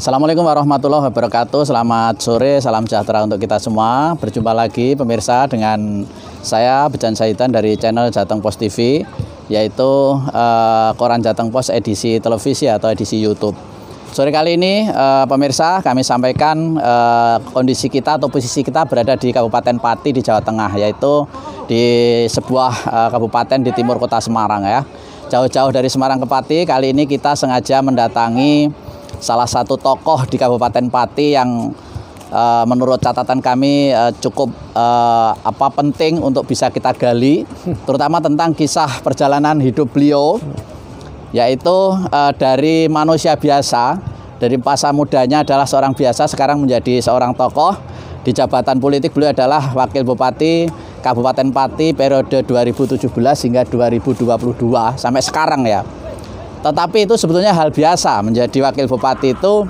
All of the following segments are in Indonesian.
Assalamualaikum warahmatullahi wabarakatuh. Selamat sore, salam sejahtera untuk kita semua. Berjumpa lagi pemirsa dengan saya Bejan Saitan dari channel Jateng Post TV, yaitu koran Jateng Post edisi televisi atau edisi YouTube. Sore kali ini pemirsa, kami sampaikan kondisi kita atau posisi kita berada di Kabupaten Pati di Jawa Tengah, yaitu di sebuah kabupaten di timur kota Semarang ya. Jauh-jauh dari Semarang ke Pati, kali ini kita sengaja mendatangi salah satu tokoh di Kabupaten Pati yang menurut catatan kami cukup penting untuk bisa kita gali, terutama tentang kisah perjalanan hidup beliau, yaitu dari manusia biasa, dari masa mudanya adalah seorang biasa, sekarang menjadi seorang tokoh. Di jabatan politik beliau adalah Wakil Bupati Kabupaten Pati periode 2017 hingga 2022 sampai sekarang ya. Tetapi itu sebetulnya hal biasa, menjadi wakil bupati itu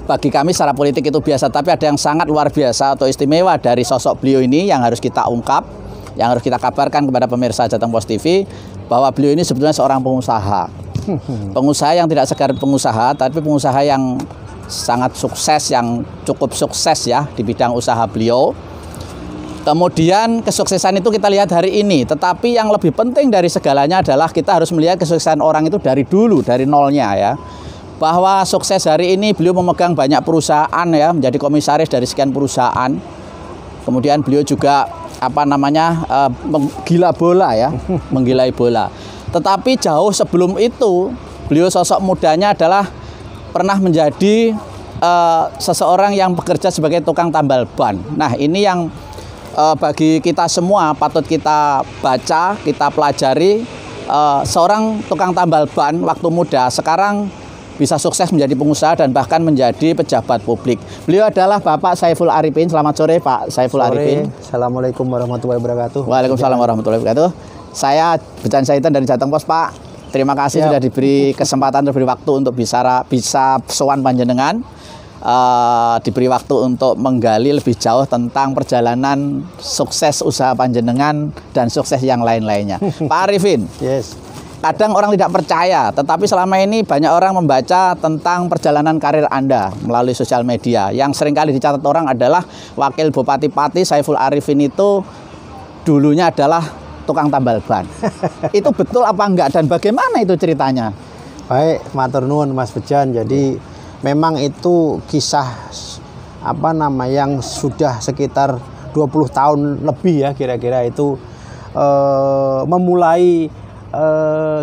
bagi kami secara politik itu biasa. Tapi ada yang sangat luar biasa atau istimewa dari sosok beliau ini yang harus kita ungkap, yang harus kita kabarkan kepada pemirsa Jateng Post TV, bahwa beliau ini sebetulnya seorang pengusaha. Pengusaha yang tidak sekedar pengusaha, tapi pengusaha yang sangat sukses, yang cukup sukses ya di bidang usaha beliau. Kemudian kesuksesan itu kita lihat hari ini, tetapi yang lebih penting dari segalanya adalah kita harus melihat kesuksesan orang itu dari dulu, dari nolnya ya. Bahwa sukses hari ini beliau memegang banyak perusahaan ya, menjadi komisaris dari sekian perusahaan. Kemudian beliau juga menggila bola ya, menggilai bola. Tetapi jauh sebelum itu, beliau sosok mudanya adalah pernah menjadi seseorang yang bekerja sebagai tukang tambal ban. Nah, ini yang bagi kita semua patut kita baca, kita pelajari. Seorang tukang tambal ban waktu muda sekarang bisa sukses menjadi pengusaha dan bahkan menjadi pejabat publik. Beliau adalah Bapak Saiful Arifin. Selamat sore Pak Saiful Arifin. Assalamualaikum warahmatullahi wabarakatuh. Waalaikumsalam warahmatullahi wabarakatuh. Saya Bejan Saitan dari Jateng Post Pak. Terima kasih sudah diberi kesempatan, diberi waktu untuk bisa sowan panjenengan. Diberi waktu untuk menggali lebih jauh tentang perjalanan sukses usaha panjenengan dan sukses yang lain-lainnya. Pak Arifin, kadang orang tidak percaya, tetapi selama ini banyak orang membaca tentang perjalanan karir Anda melalui sosial media. Yang seringkali dicatat orang adalah Wakil Bupati Pati Saiful Arifin itu dulunya adalah tukang tambal ban. Itu betul apa enggak dan bagaimana itu ceritanya? Baik, matur nuwun Mas Bejan. Jadi memang itu kisah yang sudah sekitar 20 tahun lebih ya kira-kira itu memulai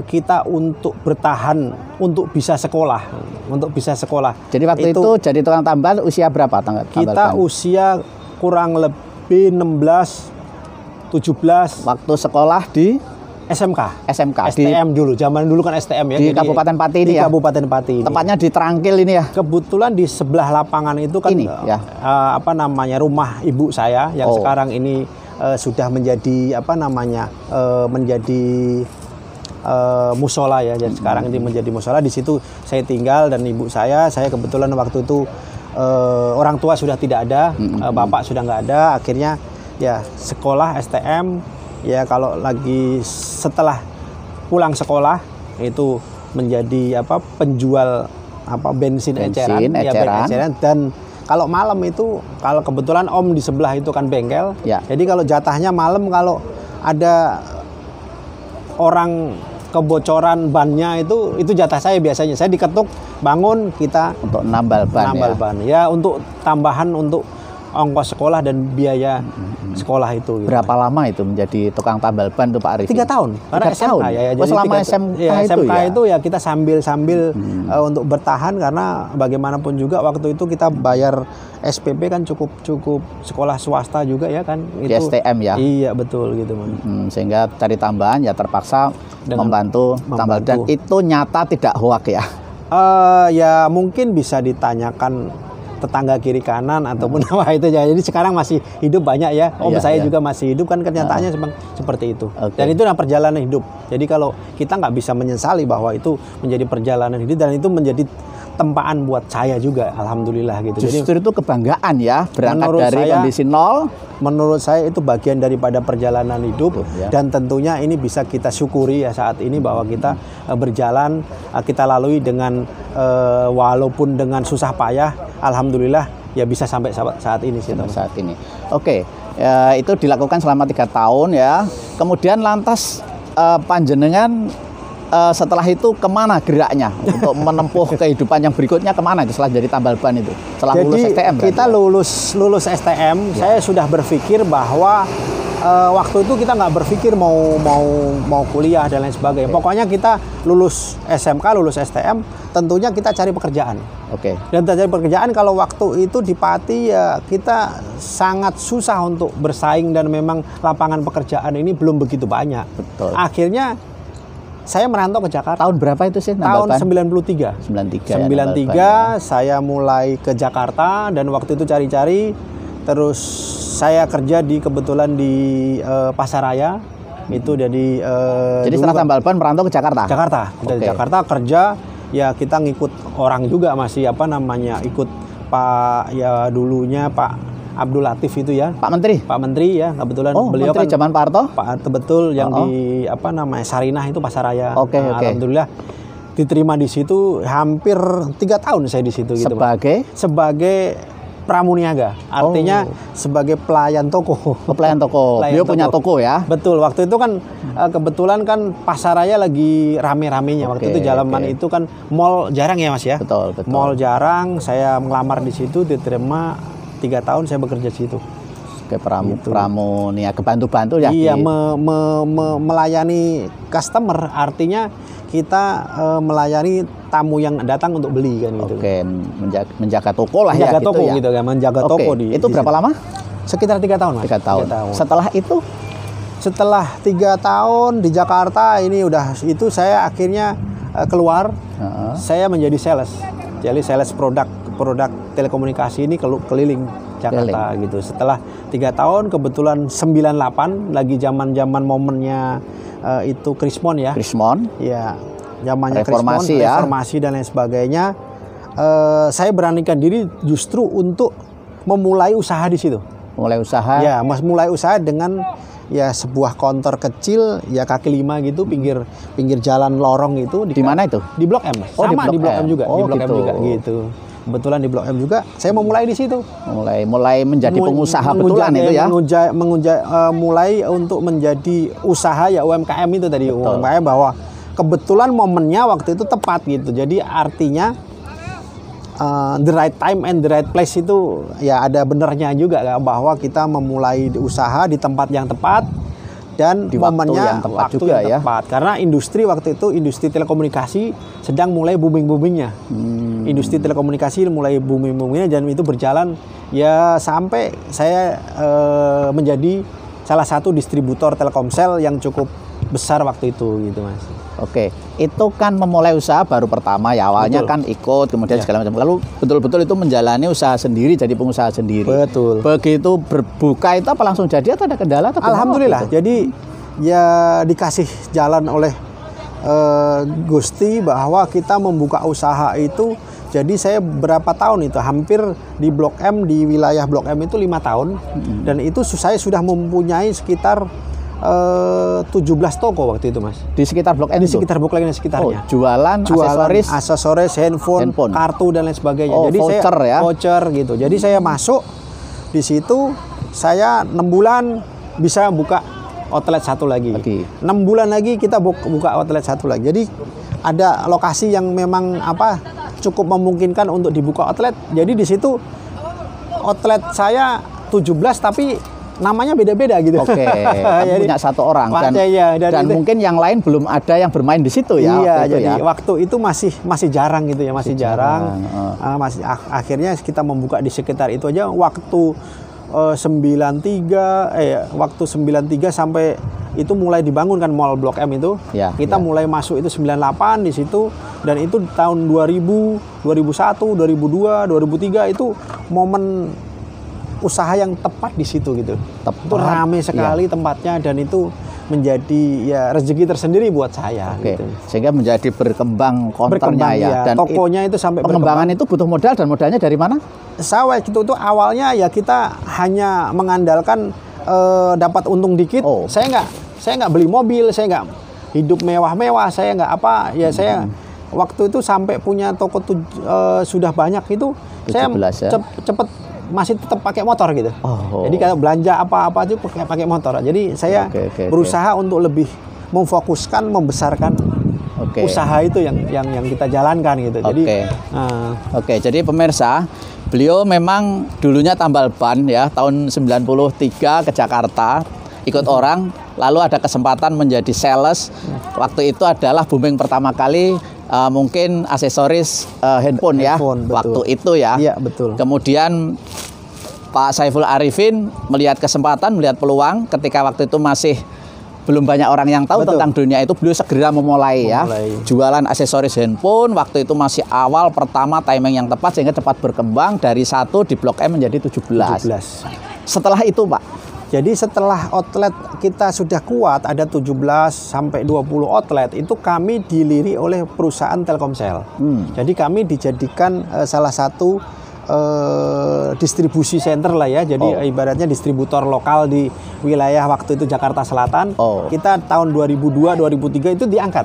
kita untuk bertahan untuk bisa sekolah, Jadi waktu itu jadi tukang tambal usia berapa kita usia kurang lebih 16-17 waktu sekolah di SMK STM dulu, zaman dulu kan STM ya. Di Kabupaten Pati ini ya. Kabupaten Pati ini. Tepatnya di Trangkil ini ya. Kebetulan di sebelah lapangan itu kan ini, ya. Rumah ibu saya yang sekarang ini sudah menjadi menjadi musola ya. Jadi sekarang ini menjadi musola. Di situ saya tinggal dan ibu saya kebetulan waktu itu orang tua sudah tidak ada, bapak sudah nggak ada. Akhirnya ya sekolah STM. Ya kalau lagi setelah pulang sekolah itu menjadi penjual bensin eceran dan kalau malam itu kalau kebetulan om di sebelah itu kan bengkel. Ya. Jadi kalau jatahnya malam kalau ada orang kebocoran bannya itu jatah saya biasanya. Saya diketuk bangun kita untuk nambal ban. Ya untuk tambahan untuk ongkos sekolah dan biaya sekolah itu. Berapa lama itu menjadi tukang tambal ban tuh Pak Arifin? 3 tahun. Karena SMK ya. Jadi selama SMK itu ya kita sambil untuk bertahan karena bagaimanapun juga waktu itu kita bayar SPP kan cukup sekolah swasta juga ya kan. Di STM ya. Iya betul gitu. Sehingga cari tambahan ya terpaksa membantu tambal dan itu nyata tidak hoak ya. Ya mungkin bisa ditanyakan tetangga kiri kanan ataupun apa itu ya. Jadi sekarang masih hidup banyak ya. Saya juga masih hidup kan kenyataannya seperti itu. Dan itu adalah perjalanan hidup. Jadi kalau kita nggak bisa menyesali bahwa itu menjadi perjalanan hidup dan itu menjadi tempaan buat saya juga, alhamdulillah gitu. Justru itu kebanggaan ya, berangkat menurut dari saya, kondisi nol. Menurut saya itu bagian daripada perjalanan hidup Ya. dan tentunya ini bisa kita syukuri ya saat ini bahwa kita berjalan, kita lalui dengan walaupun dengan susah payah, alhamdulillah ya bisa sampai saat ini sih. Saat ini. Oke, itu dilakukan selama 3 tahun ya. Kemudian lantas panjenengan setelah itu kemana geraknya untuk menempuh kehidupan yang berikutnya, kemana itu setelah jadi tambal ban itu? Setelah Jadi lulus STM kita lulus STM, saya sudah berpikir bahwa waktu itu kita nggak berpikir mau kuliah dan lain sebagainya. Pokoknya kita lulus SMK, lulus STM, tentunya kita cari pekerjaan. Oke. Dan cari pekerjaan kalau waktu itu di Pati ya kita sangat susah untuk bersaing dan memang lapangan pekerjaan ini belum begitu banyak. Betul. Akhirnya saya merantau ke Jakarta. Tahun berapa itu sih? Tahun 93. 93 saya mulai ke Jakarta dan waktu itu cari-cari, terus saya kerja kebetulan di Pasaraya. Itu jadi setelah tambal ban merantau ke Jakarta. Dari Jakarta kerja, ya kita ngikut orang juga, masih ikut Pak ya dulunya Pak Abdul Latif itu ya. Pak Menteri ya, kebetulan beliau Menteri kan zaman Pak Harto. Pak betul yang di Sarinah itu Pasaraya. Oke. Alhamdulillah diterima di situ hampir 3 tahun saya di situ gitu. Sebagai pramuniaga, artinya sebagai pelayan toko. Pelayan toko. Beliau punya toko ya. Betul, waktu itu kan kebetulan kan Pasaraya lagi rame-ramenya. Waktu itu itu kan mall jarang ya Mas ya. Betul. Mall jarang, saya melamar di situ, diterima 3 tahun saya bekerja di situ. Kayak pramuniaga, bantu-bantu ya. Iya, melayani customer, artinya kita melayani tamu yang datang untuk beli kan gitu. Oke, menjaga toko lah menjaga ya. Toko gitu kan, menjaga toko Itu berapa lama? Sekitar 3 tahun Mas. 3 tahun. Setelah itu? Setelah 3 tahun di Jakarta itu saya akhirnya keluar. Saya menjadi sales. Jadi sales produk telekomunikasi ini keliling Jakarta gitu. Setelah 3 tahun kebetulan 98 lagi zaman momennya itu Krismon ya. Krismon. Ya, zamannya reformasi Krismon, ya. Reformasi dan lain sebagainya. Saya beranikan diri justru untuk memulai usaha di situ. Mulai usaha. Ya, mulai usaha dengan ya sebuah konter kecil ya kaki 5 gitu, pinggir jalan lorong itu. Di mana itu? Di Blok M. Sama di Blok M juga. Di Blok M juga gitu. Kebetulan di Blok M juga, saya mau mulai di situ. Mulai menjadi pengusaha betulan itu ya. Mulai untuk menjadi usaha ya UMKM itu tadi. UMKM bahwa kebetulan momennya waktu itu tepat gitu. Jadi artinya the right time and the right place itu ya ada benernya juga bahwa kita memulai usaha di tempat yang tepat dan di momennya waktu yang tepat. Karena industri waktu itu, industri telekomunikasi sedang mulai booming-boomingnya. Industri telekomunikasi mulai booming-boomingnya dan itu berjalan ya sampai saya menjadi salah satu distributor Telkomsel yang cukup besar waktu itu gitu Mas. Oke, itu kan memulai usaha baru pertama ya, awalnya kan ikut kemudian segala macam. Lalu betul-betul itu menjalani usaha sendiri, jadi pengusaha sendiri. Betul. Begitu berbuka itu apa langsung jadi atau ada kendala atau Alhamdulillah. Jadi ya dikasih jalan oleh Gusti bahwa kita membuka usaha itu. Jadi saya berapa tahun itu hampir di Blok M, di wilayah Blok M itu 5 tahun dan itu saya sudah mempunyai sekitar 17 toko waktu itu Mas. Di sekitar Blok M Di sekitar Blok M sekitarnya. Jualan aksesoris, handphone, kartu dan lain sebagainya. Jadi voucher ya. Voucher gitu. Jadi saya masuk di situ, saya 6 bulan bisa buka outlet satu lagi. 6 bulan lagi kita buka outlet satu lagi. Jadi ada lokasi yang memang cukup memungkinkan untuk dibuka outlet. Jadi di situ outlet saya 17 tapi namanya beda-beda gitu. Oke, punya satu orang dan mungkin yang lain belum ada yang bermain di situ ya. Iya, jadi waktu itu masih jarang gitu ya, masih jarang. Akhirnya kita membuka di sekitar itu aja waktu 93 sampai itu mulai dibangun kan mall Blok M itu. Kita mulai masuk itu 98 di situ dan itu tahun 2000, 2001, 2002, 2003 itu momen usaha yang tepat di situ gitu. Itu ramai sekali tempatnya dan itu menjadi ya rezeki tersendiri buat saya. Oke. Gitu. Sehingga menjadi berkembang konternya ya. Dan tokonya itu sampai pengembangan itu butuh modal, dan modalnya dari mana? Saya itu awalnya ya kita hanya mengandalkan dapat untung dikit. Saya nggak beli mobil, saya nggak hidup mewah-mewah, saya nggak apa ya saya waktu itu sampai punya toko sudah banyak itu 17, saya cepet masih tetap pakai motor gitu. Jadi kalau belanja apa-apa itu pakai motor. Jadi saya berusaha untuk lebih memfokuskan, membesarkan usaha itu yang kita jalankan gitu. Jadi jadi pemirsa, beliau memang dulunya tambal ban ya, tahun 93 ke Jakarta ikut orang, lalu ada kesempatan menjadi sales. Waktu itu adalah booming pertama kali mungkin aksesoris handphone ya, waktu itu ya. Iya, betul. Kemudian Pak Saiful Arifin melihat kesempatan, melihat peluang ketika waktu itu masih belum banyak orang yang tahu tentang dunia itu, beliau segera memulai ya jualan aksesoris handphone. Waktu itu masih awal pertama, timing yang tepat sehingga cepat berkembang dari 1 di Blok M menjadi 17. Setelah itu Pak, jadi setelah outlet kita sudah kuat, ada 17 sampai 20 outlet, itu kami diliri oleh perusahaan Telkomsel. Jadi kami dijadikan salah satu distribusi center lah ya. Jadi ibaratnya distributor lokal di wilayah waktu itu Jakarta Selatan. Kita tahun 2002-2003 itu diangkat.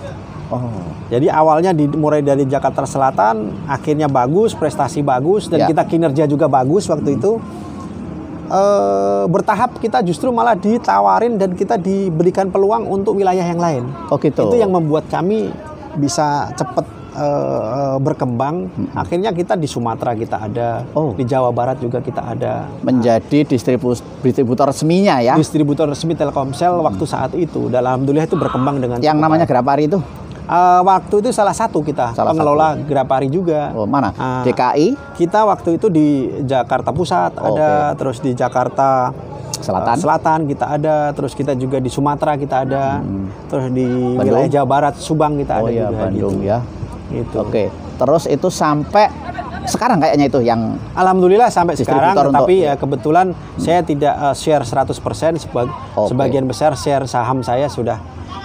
Jadi awalnya mulai dari Jakarta Selatan, akhirnya bagus, prestasi bagus, dan kita kinerja juga bagus waktu itu. Bertahap kita justru malah ditawarin dan kita diberikan peluang untuk wilayah yang lain. Itu yang membuat kami bisa cepat berkembang. Akhirnya kita di Sumatera kita ada, di Jawa Barat juga kita ada. Menjadi distributor resminya ya. Distributor resmi Telkomsel waktu saat itu. Dan alhamdulillah itu berkembang dengan yang namanya Grapari itu. Waktu itu salah satu kita pengelola Grapari juga. Mana? DKI? Kita waktu itu di Jakarta Pusat ada, terus di Jakarta Selatan kita ada, terus kita juga di Sumatera kita ada, terus di wilayah Jawa Barat Subang kita ada juga. Bandung gitu. Ya. Gitu. Terus itu sampai sekarang kayaknya itu yang alhamdulillah sampai sekarang, tapi ya kebetulan saya tidak share 100%, sebagian besar share saham saya sudah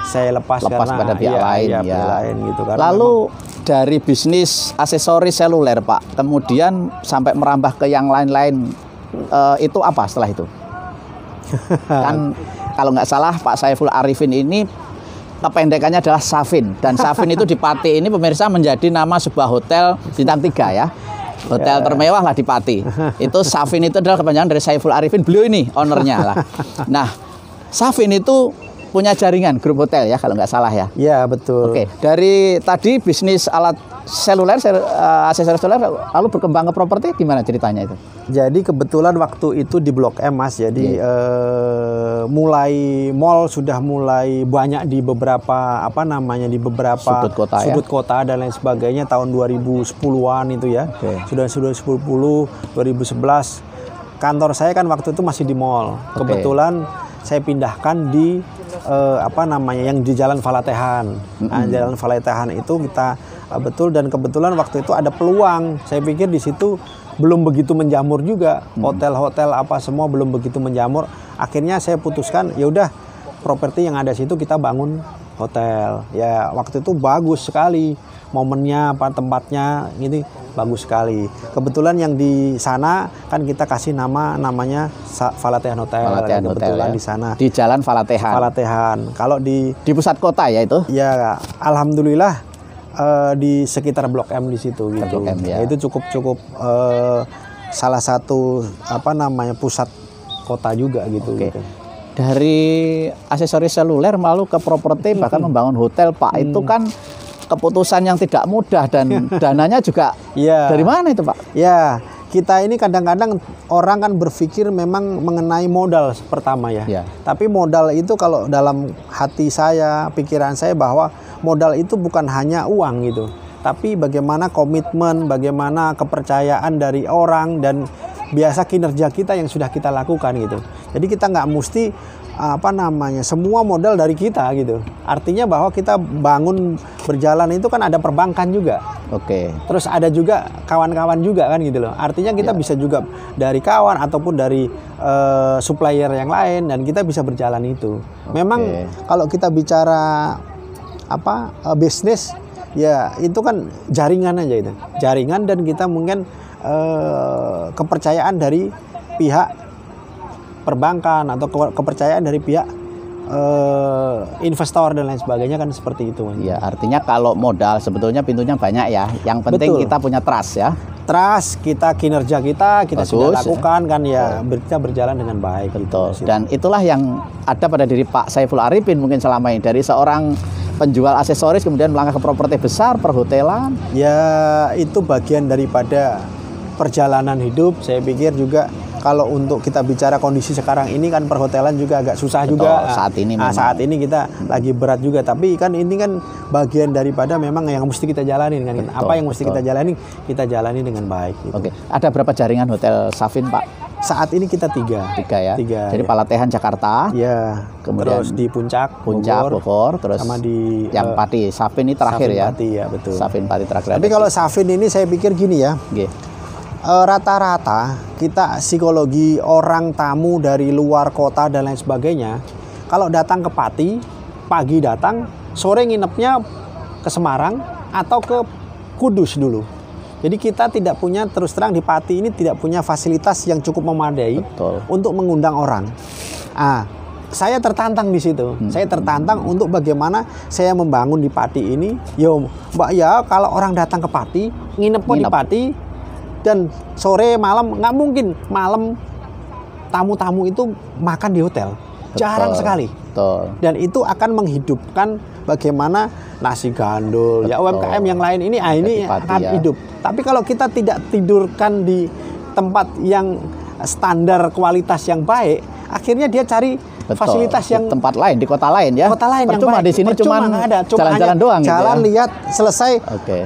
saya lepas karena pada pihak lain gitu. Lalu dari bisnis aksesoris seluler Pak, kemudian sampai merambah ke yang lain-lain, itu apa setelah itu? Kan kalau nggak salah Pak Saiful Arifin ini kependekannya adalah Safin, dan Safin itu di Pati ini pemirsa menjadi nama sebuah hotel bintang 3 ya. Hotel termewah lah di Pati. Itu Safin itu adalah kepanjangan dari Saiful Arifin, beliau ini ownernya lah. Nah, Safin itu punya jaringan grup hotel ya kalau nggak salah ya. Iya, betul. Dari tadi bisnis alat seluler, aksesoris seluler, lalu berkembang ke properti, gimana ceritanya itu? Jadi kebetulan waktu itu di Blok M Mas, jadi mulai mall sudah mulai banyak di beberapa di beberapa sudut kota dan lain sebagainya tahun 2010-an itu ya. Sudah 2010, 2011. Kantor saya kan waktu itu masih di mall. Kebetulan saya pindahkan di yang di Jalan Falatehan. Nah, Jalan Falatehan itu kita dan kebetulan waktu itu ada peluang. Saya pikir di situ belum begitu menjamur juga, hotel-hotel apa semua belum begitu menjamur. Akhirnya saya putuskan ya udah properti yang ada situ kita bangun hotel. Ya waktu itu bagus sekali momennya, tempatnya ini bagus sekali. Kebetulan yang di sana kan kita kasih namanya Falatehan Hotel. Kebetulan ya. Di sana. Di Jalan Falatehan. Kalau di pusat kota ya itu? Ya, alhamdulillah di sekitar Blok M di situ gitu. Blok M, ya. Itu cukup salah satu pusat kota juga gitu. Dari aksesoris seluler malu ke properti bahkan membangun hotel Pak, itu kan keputusan yang tidak mudah dan dananya juga dari mana itu Pak? Ya, kita ini kadang-kadang orang kan berpikir memang mengenai modal pertama ya. Tapi modal itu kalau dalam hati saya, pikiran saya bahwa modal itu bukan hanya uang gitu. Tapi bagaimana komitmen, bagaimana kepercayaan dari orang dan biasa kinerja kita yang sudah kita lakukan gitu. Jadi kita nggak mesti semua modal dari kita gitu. Artinya bahwa kita bangun berjalan itu kan ada perbankan juga. Oke. Terus ada juga kawan-kawan juga kan gitu loh. Artinya kita bisa juga dari kawan ataupun dari supplier yang lain, dan kita bisa berjalan itu. Memang kalau kita bicara bisnis, ya itu kan jaringan aja itu. Jaringan, dan kita mungkin kepercayaan dari pihak perbankan atau kepercayaan dari pihak investor dan lain sebagainya, kan seperti itu. Ya, artinya kalau modal sebetulnya pintunya banyak ya. Yang penting kita punya trust ya. Trust, kinerja kita bagus, sudah lakukan kan ya, kita berjalan dengan baik. Betul. Gitu. Dan itulah yang ada pada diri Pak Saiful Arifin mungkin selama ini, dari seorang penjual aksesoris kemudian melangkah ke properti besar, perhotelan. Ya, itu bagian daripada perjalanan hidup. Saya pikir juga kalau untuk kita bicara kondisi sekarang ini kan perhotelan juga agak susah. Betul, juga saat ini kita lagi berat juga, tapi kan ini kan bagian daripada memang yang mesti kita jalanin kan. Betul, apa yang mesti kita jalani dengan baik gitu. Oke. Ada berapa jaringan hotel Safin, Pak? Saat ini kita tiga ya. Jadi Palatehan Jakarta, ya, kemudian terus di Puncak Bogor, terus sama di yang Pati. Safin ini terakhir Safin ya. Pati, ya betul. Safin Pati terakhir. Tapi kalau Safin ini saya pikir gini ya. Rata-rata kita psikologi orang tamu dari luar kota dan lain sebagainya, kalau datang ke Pati, pagi datang, sore nginepnya ke Semarang atau ke Kudus dulu. Jadi kita tidak punya, terus terang di Pati ini tidak punya fasilitas yang cukup memadai. Betul. Untuk mengundang orang. Saya tertantang di situ. Saya tertantang untuk bagaimana saya membangun di Pati ini. Yo, Mbak ya, kalau orang datang ke Pati, nginep di Pati, dan sore malam, nggak mungkin malam tamu-tamu itu makan di hotel. Jarang sekali. Betul. Dan itu akan menghidupkan bagaimana nasi gandul, ya UMKM yang lain ini akan hidup. Tapi kalau kita tidak tidurkan di tempat yang standar kualitas yang baik, akhirnya dia cari fasilitas yang tempat lain, di kota lain ya. Kota lain percuma yang baik. Di sini cuma jalan-jalan doang. Jalan gitu ya? Lihat selesai.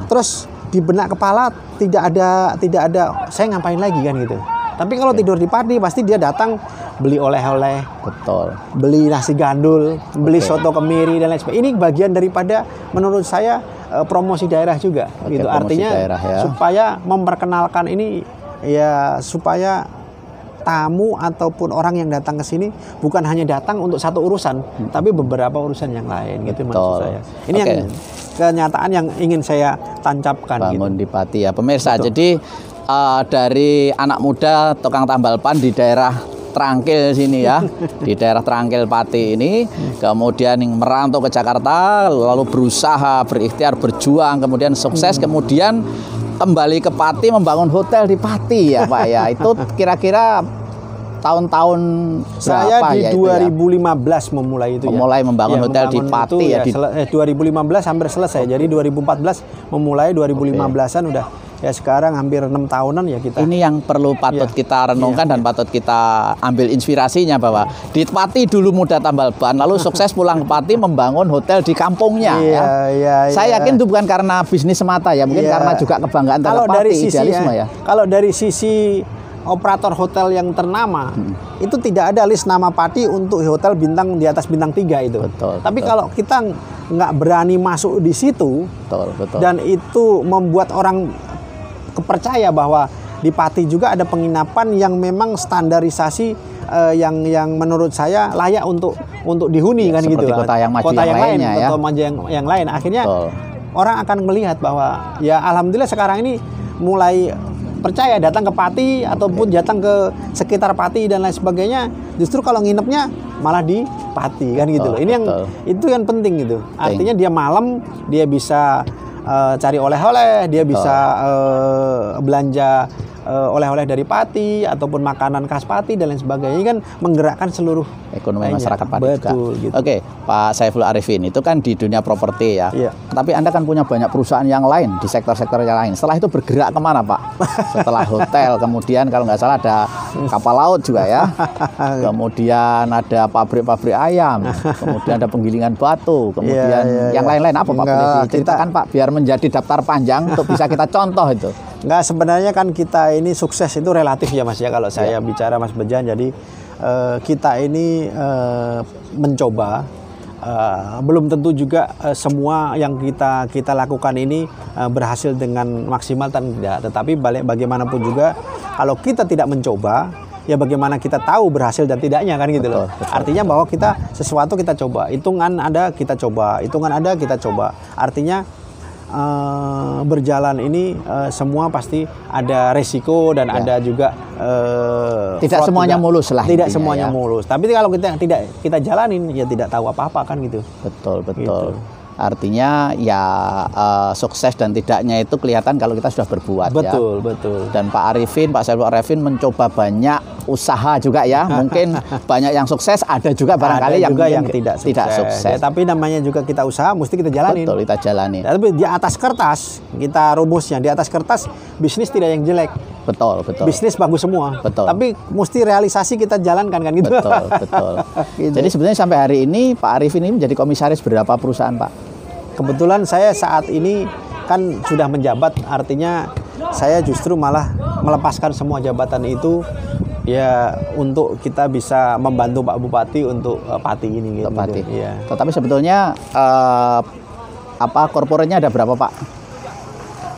Terus di benak kepala tidak ada saya ngapain lagi kan gitu. Tapi kalau tidur di Pati pasti dia datang beli oleh-oleh. Betul. Beli nasi gandul, beli soto kemiri dan lain sebagainya. Ini bagian daripada menurut saya promosi daerah juga gitu. Artinya daerah, ya. Supaya memperkenalkan ini ya, supaya tamu ataupun orang yang datang ke sini bukan hanya datang untuk satu urusan, tapi beberapa urusan yang lain. Gitu maksud saya. Ini yang kenyataan yang ingin saya tancapkan. Bangun di Pati ya pemirsa. Jadi dari anak muda tukang tambal ban di daerah Trangkil sini ya, di daerah Trangkil Pati ini, kemudian yang merantau ke Jakarta, lalu berusaha, berikhtiar, berjuang, kemudian sukses, kemudian kembali ke Pati membangun hotel di Pati ya Pak ya. Itu kira-kira tahun-tahun saya di ya 2015 memulai itu. Memulai membangun hotel di Pati ya. 2015 hampir selesai. Jadi 2014 memulai, 2015-an udah ya, sekarang hampir 6 tahunan ya kita. Ini yang perlu patut kita renungkan dan patut kita ambil inspirasinya, bahwa di Pati dulu muda tambal ban, lalu sukses pulang ke Pati membangun hotel di kampungnya. Saya yakin itu bukan karena bisnis semata ya, mungkin karena juga kebanggaan terhadap Pati, idealisme ya. Kalau dari sisi operator hotel yang ternama, itu tidak ada list nama Pati untuk hotel bintang di atas bintang 3 itu. Tapi kalau kita nggak berani masuk di situ, dan itu membuat orang kepercaya bahwa di Pati juga ada penginapan yang memang standarisasi yang menurut saya layak untuk dihuni kan gitu. Kota yang maju yang lainnya ya. Kota maju yang lain. Akhirnya orang akan melihat bahwa ya alhamdulillah sekarang ini mulai percaya datang ke Pati ataupun datang ke sekitar Pati dan lain sebagainya, justru kalau nginepnya malah di Pati kan gitu loh. Ini yang itu yang penting gitu. Artinya dia malam dia bisa cari oleh-oleh, dia bisa belanja oleh-oleh dari Pati ataupun makanan khas Pati dan lain sebagainya. Ini kan menggerakkan seluruh ekonomi masyarakat Pati juga. Gitu. Oke, Pak Saiful Arifin itu kan di dunia properti ya. Tapi Anda kan punya banyak perusahaan yang lain di sektor-sektor yang lain. Setelah itu bergerak kemana Pak? Setelah hotel, kemudian kalau nggak salah ada kapal laut juga ya. Kemudian ada pabrik-pabrik ayam. Kemudian ada penggilingan batu. Kemudian yang lain-lain apa Pak? Boleh diceritakan Pak biar menjadi daftar panjang untuk bisa kita contoh itu. Enggak, sebenarnya kan kita ini sukses itu relatif ya Mas ya, kalau saya bicara Mas Bejan. Jadi kita ini mencoba. Belum tentu juga semua yang kita lakukan ini berhasil dengan maksimal dan tidak. Tetapi bagaimanapun juga kalau kita tidak mencoba, ya bagaimana kita tahu berhasil dan tidaknya kan gitu loh. Betul. Artinya bahwa kita sesuatu kita coba, hitungan ada kita coba, hitungan ada kita coba. Artinya berjalan ini semua pasti ada resiko dan ada juga tidak semuanya juga. Mulus lah. Tidak semuanya mulus. Tapi kalau kita jalanin ya tidak tahu apa-apa kan gitu. Betul. Gitu. Artinya ya sukses dan tidaknya itu kelihatan kalau kita sudah berbuat. Betul. Dan Pak Saiful Arifin mencoba banyak usaha juga ya. Mungkin banyak yang sukses, ada juga barangkali yang tidak sukses. Ya, tapi namanya juga kita usaha, mesti kita jalanin. Betul, kita jalani. Ya, tapi di atas kertas kita rumusnya, di atas kertas bisnis tidak yang jelek. Betul. Bisnis bagus semua. Betul. Tapi mesti realisasi kita jalankan kan gitu. Betul. Gitu. Jadi sebenarnya sampai hari ini Pak Arifin ini menjadi komisaris berapa perusahaan, Pak? Kebetulan saya saat ini kan sudah menjabat, artinya saya justru malah melepaskan semua jabatan itu ya untuk kita bisa membantu Pak Bupati untuk Pati ini gitu. Pati. Iya. Tetapi sebetulnya korporatnya ada berapa, Pak?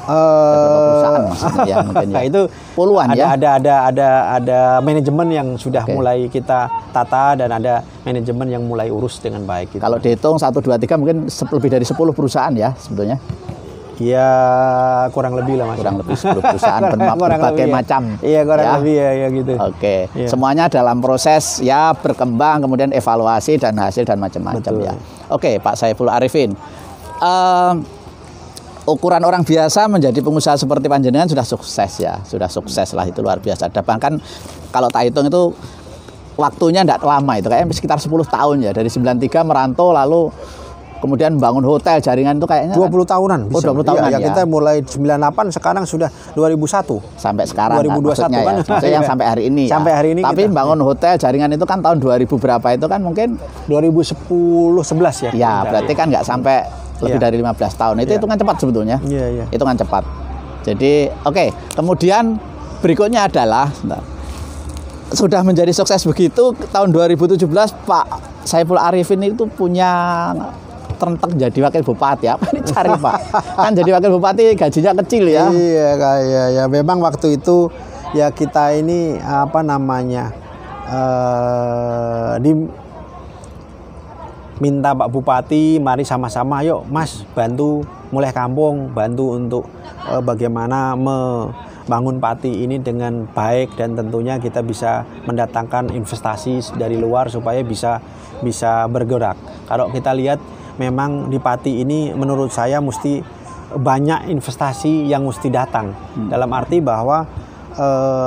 Perusahaan maksudnya ya mungkin ya. Nah, itu puluhan ada manajemen yang sudah mulai kita tata dan ada manajemen yang mulai urus dengan baik gitu. Kalau dihitung 1 2 3 mungkin lebih dari 10 perusahaan ya sebetulnya. Ya kurang lebih lah Mas. Kurang lebih 10 perusahaan berbagai macam. Iya kurang lebih ya gitu. Oke. Ya. Semuanya dalam proses ya berkembang kemudian evaluasi dan hasil dan macam-macam ya. Oke, Pak Saiful Arifin. Ukuran orang biasa menjadi pengusaha seperti panjenengan sudah sukses ya. Sudah sukses lah, itu luar biasa. Dan bahkan kalau tak hitung itu waktunya tidak lama, itu kayaknya sekitar 10 tahun ya. Dari 93 merantau lalu kemudian bangun hotel jaringan itu kayaknya 20 tahunan. Oh, 20 tahunan ya. Kita mulai 98 sekarang sudah 2001. Sampai sekarang 2021 kan. Maksudnya yang sampai hari ini. Sampai hari ini. Tapi bangun hotel jaringan itu kan tahun 2000 berapa itu kan mungkin 2010 11 ya. Ya, berarti kan nggak sampai lebih dari 15 tahun. Itu hitungan cepat sebetulnya. Iya. Hitungan cepat. Jadi, oke. Kemudian berikutnya adalah sudah menjadi sukses begitu tahun 2017 Pak Saiful Arifin itu punya terentek jadi wakil bupati. Apa dicari, Pak? Kan jadi wakil bupati gajinya kecil ya. Iya, kayak ya memang waktu itu ya kita ini minta Pak Bupati, mari sama-sama yuk Mas bantu mulai kampung, bantu untuk bagaimana membangun Pati ini dengan baik dan tentunya kita bisa mendatangkan investasi dari luar supaya bisa bergerak. Kalau kita lihat memang di Pati ini menurut saya mesti banyak investasi yang mesti datang. Dalam arti bahwa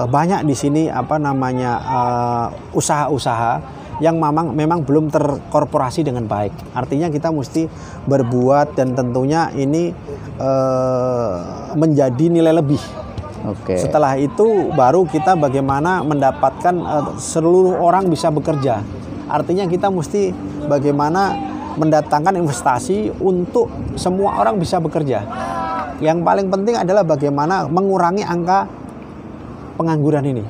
banyak di sini usaha-usaha yang memang belum terkorporasi dengan baik. Artinya kita mesti berbuat dan tentunya ini menjadi nilai lebih. Oke. Setelah itu baru kita bagaimana mendapatkan seluruh orang bisa bekerja. Artinya kita mesti bagaimana mendatangkan investasi untuk semua orang bisa bekerja. Yang paling penting adalah bagaimana mengurangi angka pengangguran ini.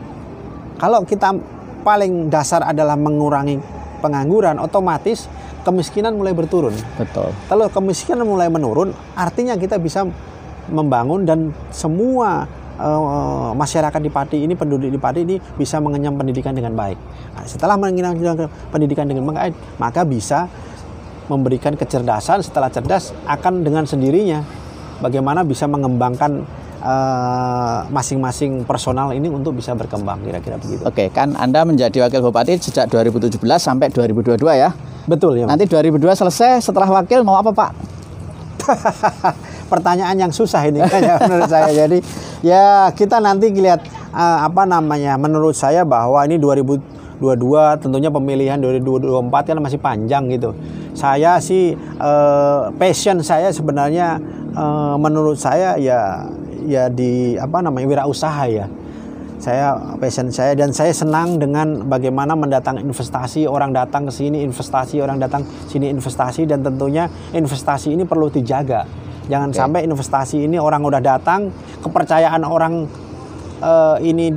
Kalau kita paling dasar adalah mengurangi pengangguran, otomatis kemiskinan mulai berturun. Betul. Kalau kemiskinan mulai menurun, artinya kita bisa membangun dan semua masyarakat di Pati ini, penduduk di Pati ini bisa mengenyam pendidikan dengan baik. Nah, setelah mengenyam pendidikan dengan baik, maka bisa memberikan kecerdasan. Setelah cerdas, akan dengan sendirinya bagaimana bisa mengembangkan masing-masing personal ini untuk bisa berkembang, kira-kira begitu. Oke, kan Anda menjadi wakil bupati sejak 2017 sampai 2022 ya? Betul ya. Nanti 2022 selesai, setelah wakil mau apa, Pak? Pertanyaan yang susah ini menurut saya. Jadi ya kita nanti lihat menurut saya bahwa ini 2022 tentunya pemilihan 2024 kan masih panjang gitu. Saya sih passion saya sebenarnya menurut saya ya di wirausaha ya. Passion saya dan saya senang dengan bagaimana mendatang investasi, orang datang ke sini investasi, orang datang sini investasi, dan tentunya investasi ini perlu dijaga. Jangan sampai investasi ini orang udah datang, kepercayaan orang ini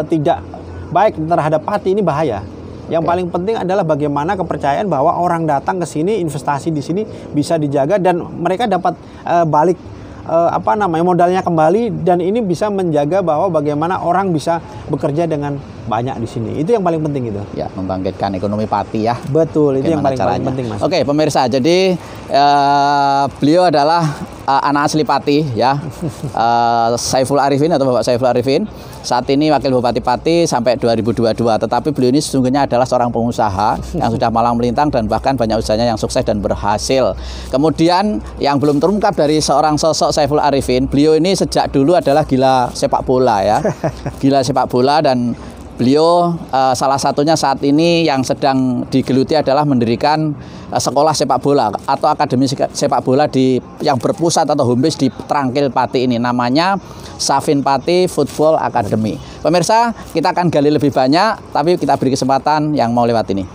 tidak baik terhadap Pati, ini bahaya. Yang paling penting adalah bagaimana kepercayaan bahwa orang datang ke sini, investasi di sini bisa dijaga dan mereka dapat balik modalnya kembali, dan ini bisa menjaga bahwa bagaimana orang bisa bekerja dengan banyak di sini. Itu yang paling penting itu. Ya, membangkitkan ekonomi Pati ya. Betul, itu yang paling penting, Mas. Oke, pemirsa, jadi beliau adalah anak asli Pati ya. Saiful Arifin atau Bapak Saiful Arifin. Saat ini Wakil Bupati Pati sampai 2022, tetapi beliau ini sesungguhnya adalah seorang pengusaha yang sudah malang melintang dan bahkan banyak usahanya yang sukses dan berhasil. Kemudian yang belum terungkap dari seorang sosok Saiful Arifin, beliau ini sejak dulu adalah gila sepak bola ya. Gila sepak bola, dan beliau salah satunya saat ini yang sedang digeluti adalah mendirikan sekolah sepak bola atau akademi sepak bola yang berpusat atau home base di Trangkil Pati ini, namanya Safin Pati Football Academy. Pemirsa, kita akan gali lebih banyak, tapi kita beri kesempatan yang mau lewat ini.